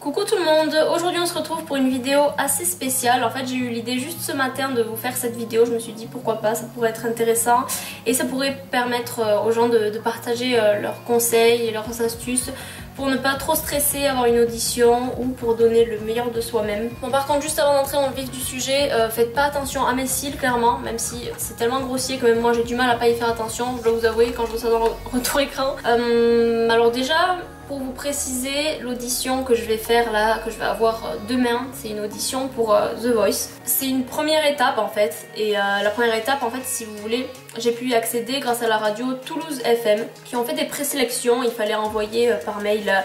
Coucou tout le monde, aujourd'hui on se retrouve pour une vidéo assez spéciale. En fait j'ai eu l'idée juste ce matin de vous faire cette vidéo, je me suis dit pourquoi pas, ça pourrait être intéressant et ça pourrait permettre aux gens de partager leurs conseils et leurs astuces pour ne pas trop stresser avant une audition ou pour donner le meilleur de soi-même. Bon par contre juste avant d'entrer dans le vif du sujet, faites pas attention à mes cils clairement, même si c'est tellement grossier que même moi j'ai du mal à pas y faire attention, je dois vous avouer quand je vois ça dans le retour écran. Alors déjà, pour vous préciser, l'audition que je vais faire là, que je vais avoir demain, c'est une audition pour The Voice. C'est une première étape en fait, et la première étape en fait, si vous voulez, j'ai pu y accéder grâce à la radio Toulouse FM, qui ont fait des présélections. Il fallait envoyer par mail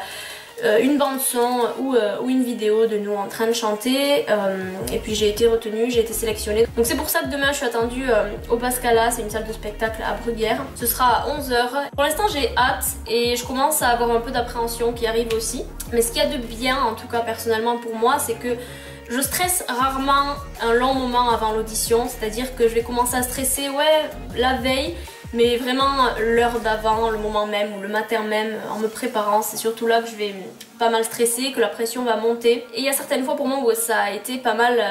une bande son ou une vidéo de nous en train de chanter, et puis j'ai été retenue, j'ai été sélectionnée. Donc c'est pour ça que demain je suis attendue au Pascala, c'est une salle de spectacle à Bruguière. Ce sera à 11 h. Pour l'instant j'ai hâte et je commence à avoir un peu d'appréhension qui arrive aussi. Mais ce qu'il y a de bien, en tout cas personnellement pour moi, c'est que je stresse rarement un long moment avant l'audition, c'est-à-dire que je vais commencer à stresser la veille, mais vraiment l'heure d'avant, le moment même ou le matin même, en me préparant, c'est surtout là que je vais pas mal stresser, que la pression va monter. Et il y a certaines fois pour moi où ça a été pas mal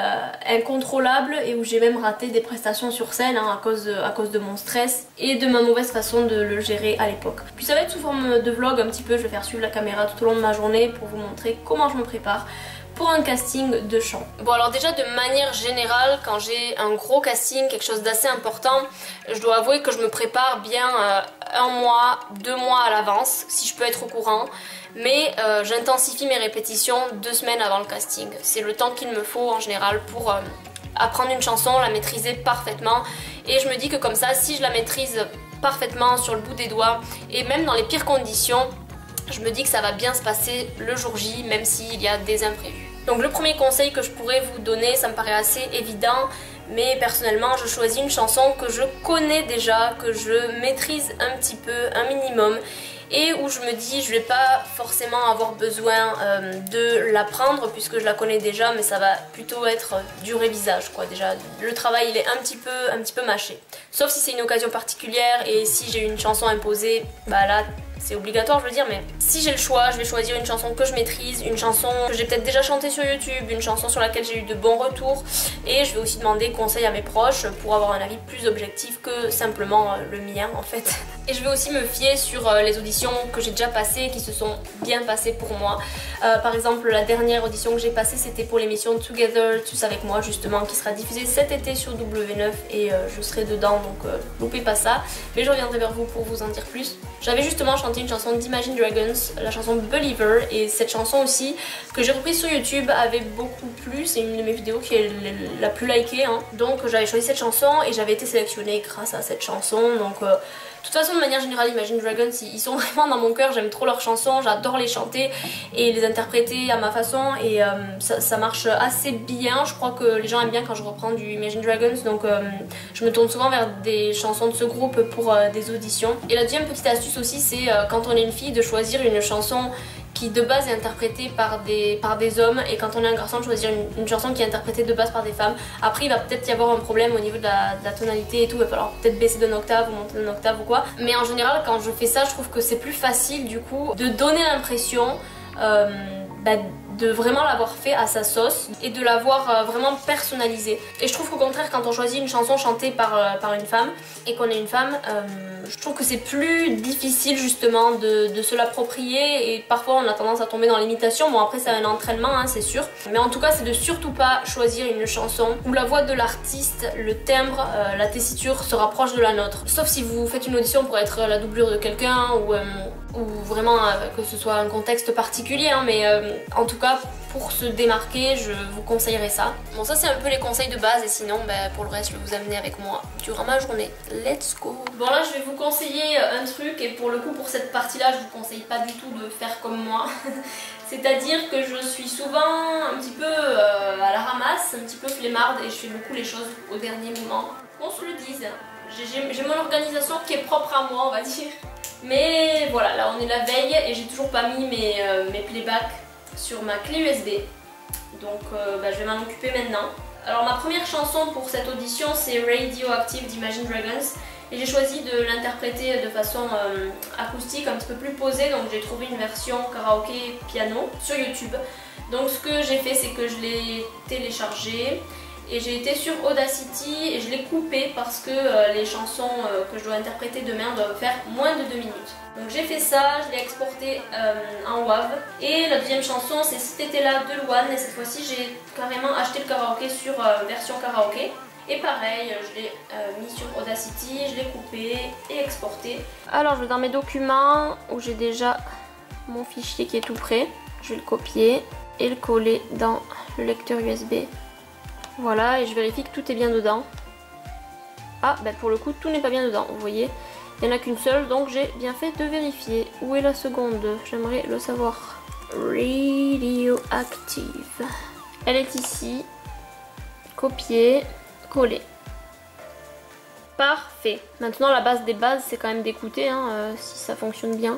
incontrôlable et où j'ai même raté des prestations sur scène à cause de mon stress et de ma mauvaise façon de le gérer à l'époque. Puis ça va être sous forme de vlog un petit peu, je vais faire suivre la caméra tout au long de ma journée pour vous montrer comment je me prépare pour un casting de chant. Bon alors déjà de manière générale, quand j'ai un gros casting, quelque chose d'assez important, je dois avouer que je me prépare bien 1 mois, 2 mois à l'avance, si je peux être au courant. Mais j'intensifie mes répétitions 2 semaines avant le casting. C'est le temps qu'il me faut en général pour apprendre une chanson, la maîtriser parfaitement. Et je me dis que comme ça, si je la maîtrise parfaitement sur le bout des doigts, et même dans les pires conditions, je me dis que ça va bien se passer le jour J, même s'il y a des imprévus. Donc le premier conseil que je pourrais vous donner, ça me paraît assez évident, mais personnellement je choisis une chanson que je connais déjà, que je maîtrise un petit peu, un minimum, et où je me dis je vais pas forcément avoir besoin de l'apprendre puisque je la connais déjà, mais ça va plutôt être du révisage quoi. Déjà le travail il est un petit peu mâché, sauf si c'est une occasion particulière et si j'ai une chanson imposée, bah là c'est obligatoire je veux dire, mais si j'ai le choix, je vais choisir une chanson que je maîtrise, une chanson que j'ai peut-être déjà chantée sur YouTube, une chanson sur laquelle j'ai eu de bons retours, et je vais aussi demander conseil à mes proches pour avoir un avis plus objectif que simplement le mien en fait. Et je vais aussi me fier sur les auditions que j'ai déjà passées, qui se sont bien passées pour moi. Par exemple la dernière audition que j'ai passée c'était pour l'émission Together, Tous avec moi justement, qui sera diffusée cet été sur W9 et je serai dedans, donc loupez pas ça. Mais je reviendrai vers vous pour vous en dire plus. J'avais justement chanté une chanson d'Imagine Dragons, la chanson Believer, et cette chanson aussi que j'ai reprise sur YouTube avait beaucoup plu, c'est une de mes vidéos qui est la plus likée hein. Donc j'avais choisi cette chanson et j'avais été sélectionnée grâce à cette chanson, donc de toute façon de manière générale Imagine Dragons ils sont vraiment dans mon cœur, j'aime trop leurs chansons, j'adore les chanter et les interpréter à ma façon, et ça marche assez bien. Je crois que les gens aiment bien quand je reprends du Imagine Dragons, donc je me tourne souvent vers des chansons de ce groupe pour des auditions. Et la deuxième petite astuce aussi, c'est quand on est une fille de choisir une chanson qui de base est interprétée par des hommes, et quand on est un garçon de choisir une chanson qui est interprétée de base par des femmes. Après il va peut-être y avoir un problème au niveau de la tonalité et tout, il va falloir peut-être baisser d'un octave ou monter d'un octave ou quoi, mais en général quand je fais ça je trouve que c'est plus facile du coup de donner l'impression de vraiment l'avoir fait à sa sauce et de l'avoir vraiment personnalisé. Et je trouve qu'au contraire quand on choisit une chanson chantée par une femme et qu'on est une femme, je trouve que c'est plus difficile justement de se l'approprier, et parfois on a tendance à tomber dans l'imitation. Bon après c'est un entraînement hein, c'est sûr, mais en tout cas c'est de surtout pas choisir une chanson où la voix de l'artiste, le timbre, la tessiture se rapproche de la nôtre, sauf si vous faites une audition pour être la doublure de quelqu'un ou vraiment que ce soit un contexte particulier hein, mais en tout cas pour se démarquer je vous conseillerais ça. Bon ça c'est un peu les conseils de base, et sinon pour le reste je vais vous amener avec moi durant ma journée. Let's go. Bon là je vais vous conseiller un truc, et pour le coup pour cette partie là je vous conseille pas du tout de faire comme moi. C'est-à-dire que je suis souvent un petit peu à la ramasse, un petit peu flemmarde, et je fais beaucoup les choses au dernier moment. Qu'on se le dise, j'ai mon organisation qui est propre à moi on va dire. Mais voilà, là on est la veille et j'ai toujours pas mis mes playbacks sur ma clé USB. Donc je vais m'en occuper maintenant. Alors ma première chanson pour cette audition c'est Radioactive d'Imagine Dragons. et j'ai choisi de l'interpréter de façon acoustique, un petit peu plus posée. Donc j'ai trouvé une version karaoké piano sur YouTube. Donc ce que j'ai fait, c'est que je l'ai téléchargé et j'ai été sur Audacity et je l'ai coupé parce que les chansons que je dois interpréter demain doivent faire moins de 2 minutes. Donc j'ai fait ça, je l'ai exporté en WAV. Et la deuxième chanson, c'est Si t'étais là de Louane, et cette fois-ci j'ai carrément acheté le karaoké sur version karaoké. Et pareil, je l'ai mis sur Audacity, je l'ai coupé et exporté. Alors je vais dans mes documents où j'ai déjà mon fichier qui est tout prêt. Je vais le copier et le coller dans le lecteur USB. Voilà, et je vérifie que tout est bien dedans. Ah, ben pour le coup, tout n'est pas bien dedans, vous voyez. Il n'y en a qu'une seule, donc j'ai bien fait de vérifier. Où est la seconde? J'aimerais le savoir. Radioactive. Elle est ici. Copier, coller. Parfait. Maintenant, la base des bases, c'est quand même d'écouter, hein, si ça fonctionne bien.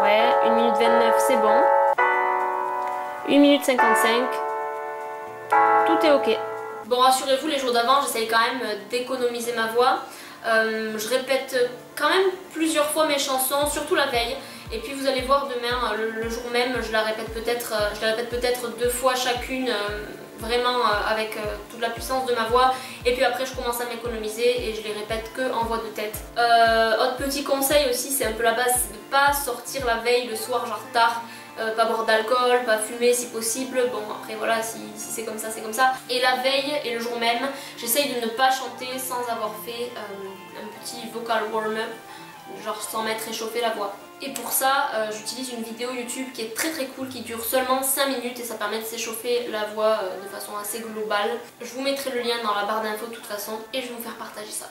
Ouais, 1 minute 29, c'est bon. 1 minute 55. Tout est ok. Bon, rassurez-vous, les jours d'avant, j'essaye quand même d'économiser ma voix. Je répète quand même plusieurs fois mes chansons, surtout la veille. Et puis vous allez voir demain, le jour même, je la répète peut-être 2 fois chacune, vraiment avec toute la puissance de ma voix. Et puis après je commence à m'économiser et je les répète que en voix de tête. Autre petit conseil aussi, c'est un peu la base, c'est de ne pas sortir la veille le soir genre tard. Pas boire d'alcool, pas fumer si possible. Bon après voilà, si c'est comme ça, c'est comme ça. Et la veille et le jour même, j'essaye de ne pas chanter sans avoir fait un petit vocal warm-up, genre sans m'être réchauffé la voix. Et pour ça, j'utilise une vidéo YouTube qui est très cool, qui dure seulement 5 minutes et ça permet de s'échauffer la voix de façon assez globale. Je vous mettrai le lien dans la barre d'infos de toute façon et je vais vous faire partager ça.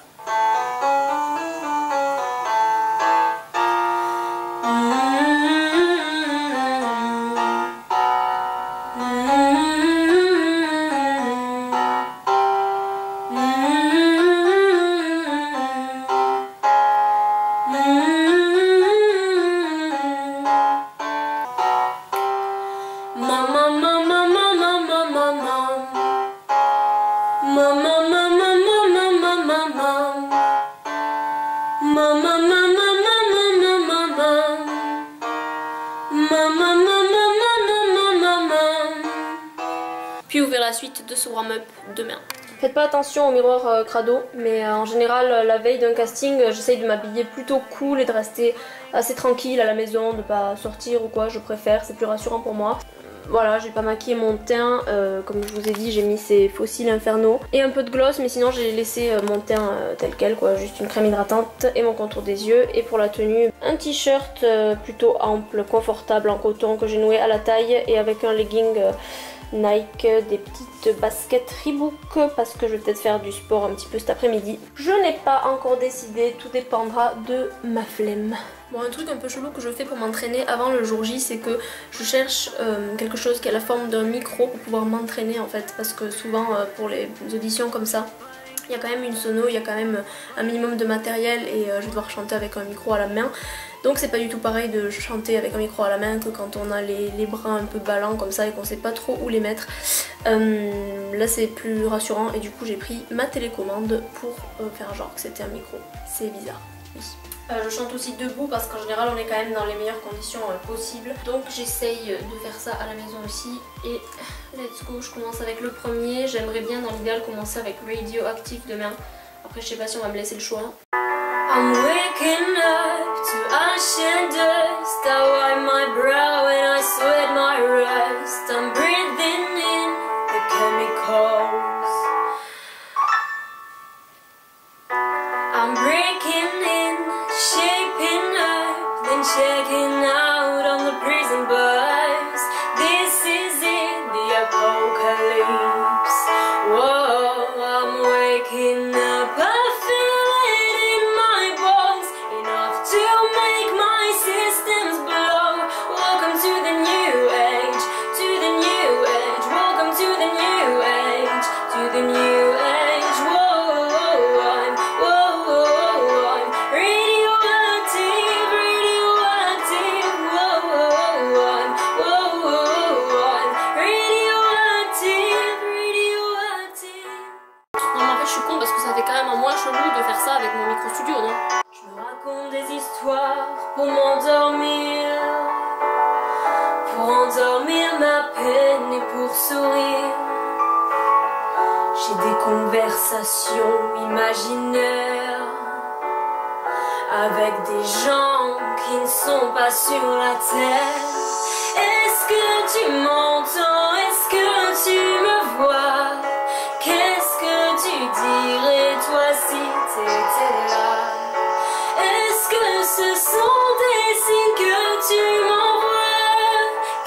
Puis vous verrez la suite de ce warm-up demain. Faites pas attention au miroir crado, mais en général la veille d'un casting j'essaye de m'habiller plutôt cool et de rester assez tranquille à la maison, de pas sortir ou quoi, je préfère, c'est plus rassurant pour moi. Voilà, j'ai pas maquillé mon teint, comme je vous ai dit j'ai mis ces fossiles infernaux et un peu de gloss, mais sinon j'ai laissé mon teint tel quel quoi, juste une crème hydratante et mon contour des yeux. Et pour la tenue, un t-shirt plutôt ample, confortable en coton que j'ai noué à la taille et avec un legging Nike, des petites baskets Reebok parce que je vais peut-être faire du sport un petit peu cet après-midi. Je n'ai pas encore décidé, tout dépendra de ma flemme. Bon, un truc un peu chelou que je fais pour m'entraîner avant le jour J, c'est que je cherche quelque chose qui a la forme d'un micro pour pouvoir m'entraîner en fait, parce que souvent pour les auditions comme ça, il y a quand même une sono, il y a quand même un minimum de matériel et je vais devoir chanter avec un micro à la main. Donc c'est pas du tout pareil de chanter avec un micro à la main que quand on a les bras un peu ballants comme ça et qu'on sait pas trop où les mettre. Là c'est plus rassurant et du coup j'ai pris ma télécommande pour faire genre que c'était un micro. C'est bizarre, oui. Je chante aussi debout parce qu'en général on est quand même dans les meilleures conditions possibles. Donc j'essaye de faire ça à la maison aussi. Et let's go, je commence avec le premier. J'aimerais bien dans l'idéal commencer avec Radioactive demain. Après je sais pas si on va me laisser le choix. I'm waking up to ash and dust. I wipe my brow and I sweat my rust. I'm breathing in the chemicals. I'm breaking in, shaping up, then checking out on the prison bus. This is it, the apocalypse. Whoa, I'm waking up, I feel it in my bones, enough to make my systems blow. Welcome to the new endormir ma peine et pour sourire. J'ai des conversations imaginaires avec des gens qui ne sont pas sur la terre. Est-ce que tu m'entends? Est-ce que tu me vois? Qu'est-ce que tu dirais toi si t'étais là? Est-ce que ce sont des signes que tu m'envoies?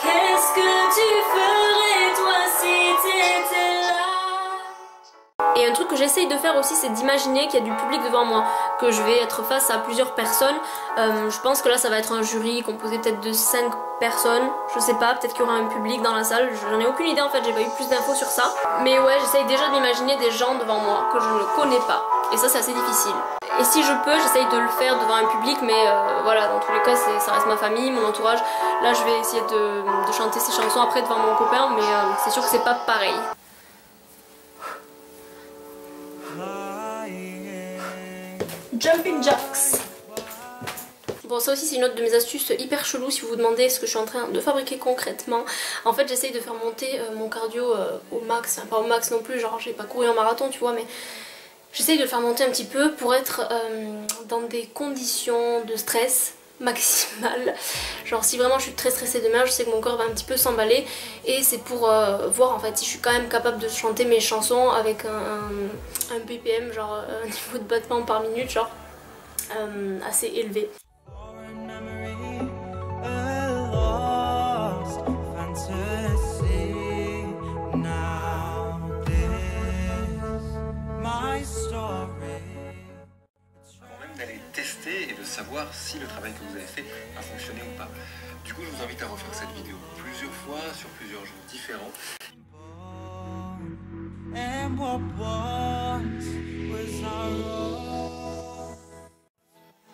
Qu'est-ce que tu ferais toi si t'étais là? Et un truc que j'essaye de faire aussi, c'est d'imaginer qu'il y a du public devant moi, que je vais être face à plusieurs personnes. Je pense que là ça va être un jury composé peut-être de 5 personnes, je sais pas, peut-être qu'il y aura un public dans la salle, j'en ai aucune idée en fait, j'ai pas eu plus d'infos sur ça. Mais ouais, j'essaye déjà d'imaginer des gens devant moi que je ne connais pas, et ça c'est assez difficile. Et si je peux, j'essaye de le faire devant un public, mais voilà, dans tous les cas ça reste ma famille, mon entourage. Là je vais essayer de chanter ces chansons après devant mon copain, mais c'est sûr que c'est pas pareil. Jumping Jacks. Bon, ça aussi c'est une autre de mes astuces hyper chelou si vous vous demandez ce que je suis en train de fabriquer concrètement. En fait j'essaye de faire monter mon cardio au max, enfin, pas au max non plus, genre j'ai pas couru en marathon tu vois, mais j'essaye de le faire monter un petit peu pour être dans des conditions de stress maximale. Genre si vraiment je suis très stressée demain, je sais que mon corps va un petit peu s'emballer, et c'est pour voir en fait si je suis quand même capable de chanter mes chansons avec un BPM, genre un niveau de battement par minute genre assez élevé. D'aller tester et de savoir si le travail que vous avez fait a fonctionné ou pas. Du coup, je vous invite à refaire cette vidéo plusieurs fois, sur plusieurs jours différents.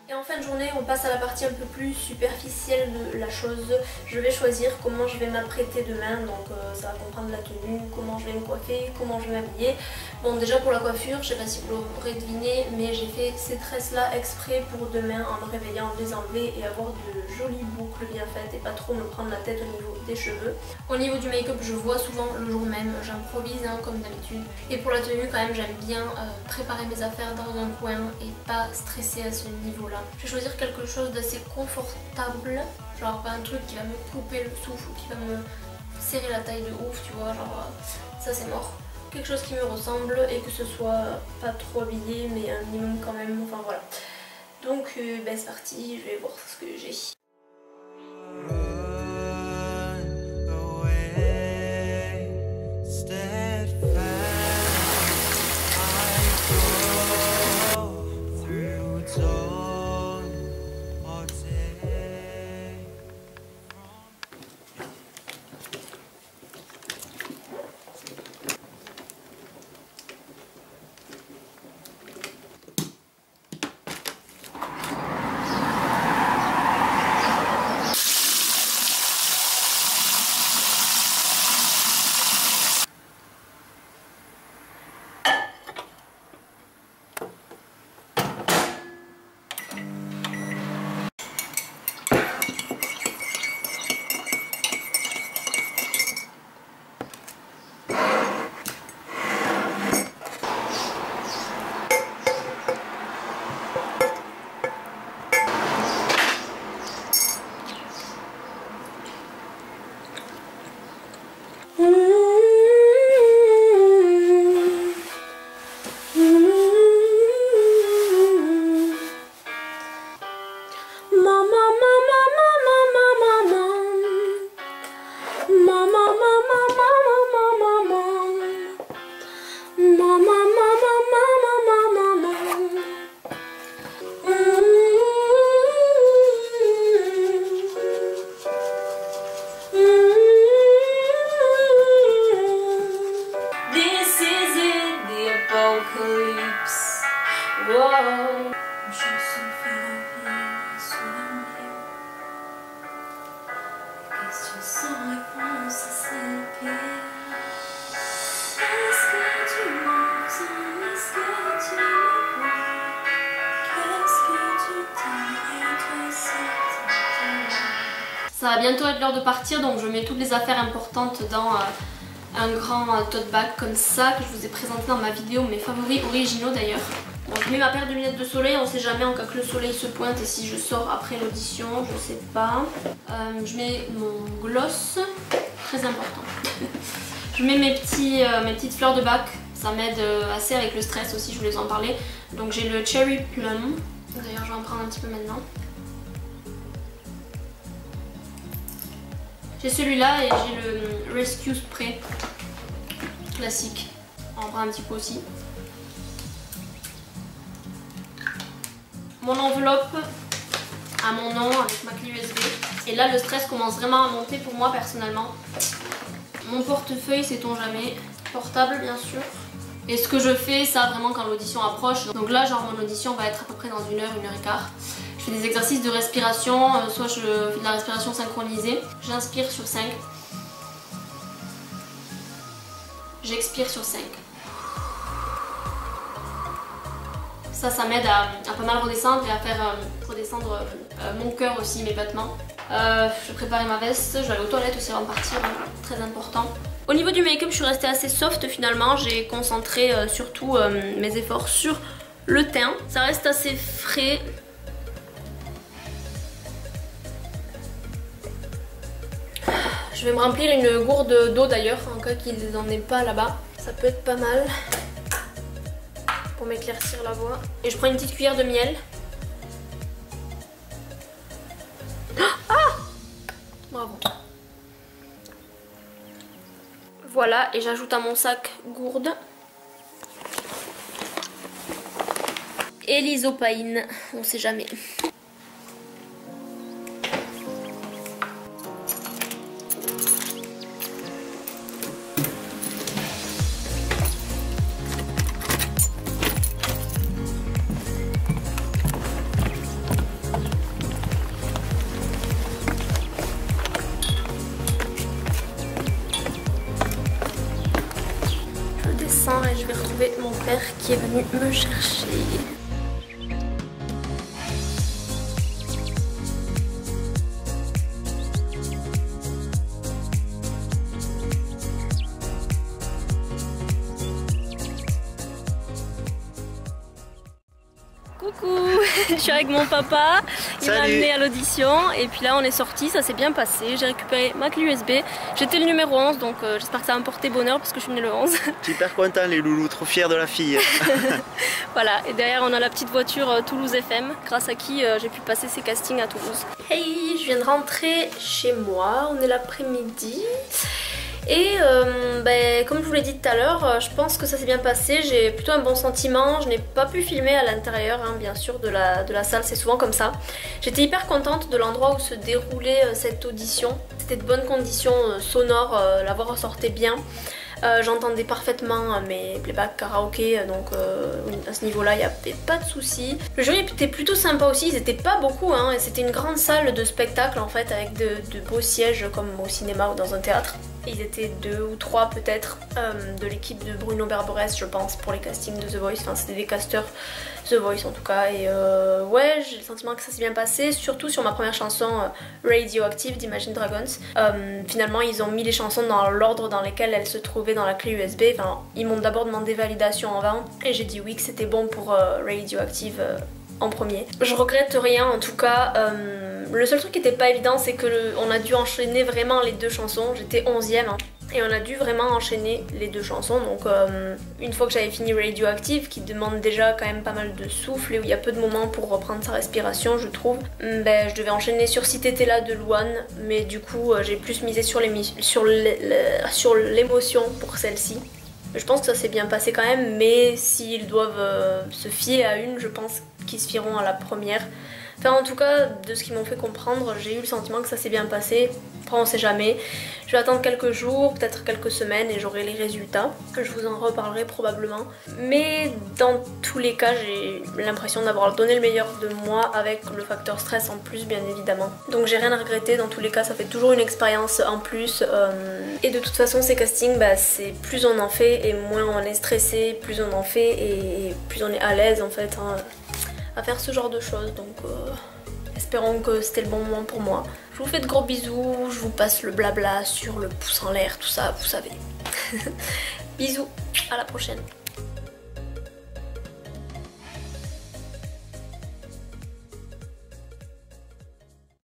Et en fin de journée, on passe à la partie un peu plus superficielle de la chose. Je vais choisir comment je vais m'apprêter demain, donc ça va comprendre la tenue, comment je vais me coiffer, comment je vais m'habiller. Bon, déjà pour la coiffure, je sais pas si vous l'aurez deviné, mais j'ai fait ces tresses là exprès pour demain en me réveillant, les enlever et avoir de jolies boucles bien faites et pas trop me prendre la tête au niveau des cheveux. Au niveau du make-up, je vois souvent le jour même, j'improvise hein, comme d'habitude. Et pour la tenue, quand même, j'aime bien préparer mes affaires dans un coin et pas stresser à ce niveau-là. Je vais choisir quelque chose d'assez confortable, genre pas un truc qui va me couper le souffle ou qui va me serrer la taille de ouf, tu vois, genre ça c'est mort. Quelque chose qui me ressemble et que ce soit pas trop habillé mais un minimum quand même, enfin voilà. Donc ben, c'est parti, je vais voir ce que j'ai. Ça va bientôt être l'heure de partir, donc je mets toutes les affaires importantes dans un grand tote bag comme ça que je vous ai présenté dans ma vidéo, mes favoris originaux d'ailleurs. Donc je mets ma paire de lunettes de soleil, on sait jamais en cas que le soleil se pointe et si je sors après l'audition, je sais pas. Je mets mon gloss, très important. Je mets mes petites fleurs de bac, ça m'aide assez avec le stress aussi, je voulais vous en parler. Donc j'ai le Cherry Plum, d'ailleurs je vais en prendre un petit peu maintenant. J'ai celui-là et j'ai le Rescue Spray classique, on en prend un petit peu aussi. Mon enveloppe à mon nom avec ma clé USB. Et là le stress commence vraiment à monter pour moi personnellement. Mon portefeuille, sait-on jamais. Portable bien sûr. Et ce que je fais, ça vraiment quand l'audition approche. Donc là genre mon audition va être à peu près dans 1 heure, 1 heure et quart. Je fais des exercices de respiration, soit je fais de la respiration synchronisée. J'inspire sur 5. J'expire sur 5. Ça m'aide à pas mal redescendre et à faire redescendre mon cœur aussi, mes battements. Je vais préparer ma veste, je vais aller aux toilettes aussi avant de partir, hein, très important. Au niveau du make-up, je suis restée assez soft finalement. J'ai concentré surtout mes efforts sur le teint. Ça reste assez frais. Je vais me remplir une gourde d'eau d'ailleurs, en cas qu'il n'en ait pas là-bas. Ça peut être pas mal pour m'éclaircir la voix. Et je prends une petite cuillère de miel. Ah! Bravo. Voilà, et j'ajoute à mon sac gourde. Et l'isopaïne, on sait jamais. Et je vais retrouver mon père qui est venu me chercher. Coucou, je suis avec mon papa, il m'a amené à l'audition et puis là on est sorti, ça s'est bien passé, j'ai récupéré ma clé USB, j'étais le numéro 11 donc j'espère que ça va me porter bonheur parce que je suis venue le 11. Super content les loulous, trop fiers de la fille. Voilà, et derrière on a la petite voiture Toulouse FM, grâce à qui j'ai pu passer ces castings à Toulouse. Hey, je viens de rentrer chez moi, on est l'après-midi. Et comme je vous l'ai dit tout à l'heure, je pense que ça s'est bien passé, j'ai plutôt un bon sentiment. Je n'ai pas pu filmer à l'intérieur, hein, bien sûr, de la salle, c'est souvent comme ça. J'étais hyper contente de l'endroit où se déroulait cette audition. C'était de bonnes conditions sonores, la voix ressortait bien. J'entendais parfaitement mes playbacks karaoké, donc à ce niveau-là, il n'y avait pas de soucis. Le jury était plutôt sympa aussi, ils n'étaient pas beaucoup, hein, et c'était une grande salle de spectacle en fait, avec de beaux sièges comme au cinéma ou dans un théâtre. Et ils étaient 2 ou 3 peut-être de l'équipe de Bruno Berberès, je pense, pour les castings de The Voice. Enfin, c'était des casteurs The Voice en tout cas. Et ouais, j'ai le sentiment que ça s'est bien passé, surtout sur ma première chanson Radioactive d'Imagine Dragons. Finalement, ils ont mis les chansons dans l'ordre dans lequel elles se trouvaient dans la clé USB. Enfin, ils m'ont d'abord demandé validation en vain et j'ai dit oui que c'était bon pour Radioactive en premier. Je regrette rien en tout cas. Le seul truc qui était pas évident, c'est que on a dû enchaîner vraiment les 2 chansons. J'étais 11e hein, et on a dû vraiment enchaîner les 2 chansons. Donc une fois que j'avais fini Radioactive, qui demande déjà quand même pas mal de souffle et où il y a peu de moments pour reprendre sa respiration, je trouve, je devais enchaîner sur Si t'étais là de Louane, mais du coup j'ai plus misé sur l'émotion pour celle-ci. Je pense que ça s'est bien passé quand même, mais s'ils doivent se fier à une, je pense qu'ils se fieront à la première. Enfin, en tout cas, de ce qu'ils m'ont fait comprendre, j'ai eu le sentiment que ça s'est bien passé. Après, on sait jamais. Je vais attendre quelques jours, peut-être quelques semaines et j'aurai les résultats. Je vous en reparlerai probablement. Mais dans tous les cas, j'ai l'impression d'avoir donné le meilleur de moi avec le facteur stress en plus, bien évidemment. Donc j'ai rien à regretter. Dans tous les cas, ça fait toujours une expérience en plus. Et de toute façon, ces castings, c'est plus on en fait et moins on est stressé, plus on en fait et plus on est à l'aise en fait. Hein, à faire ce genre de choses, donc espérons que c'était le bon moment pour moi. Je vous fais de gros bisous, je vous passe le blabla sur le pouce en l'air, tout ça, vous savez. Bisous, à la prochaine.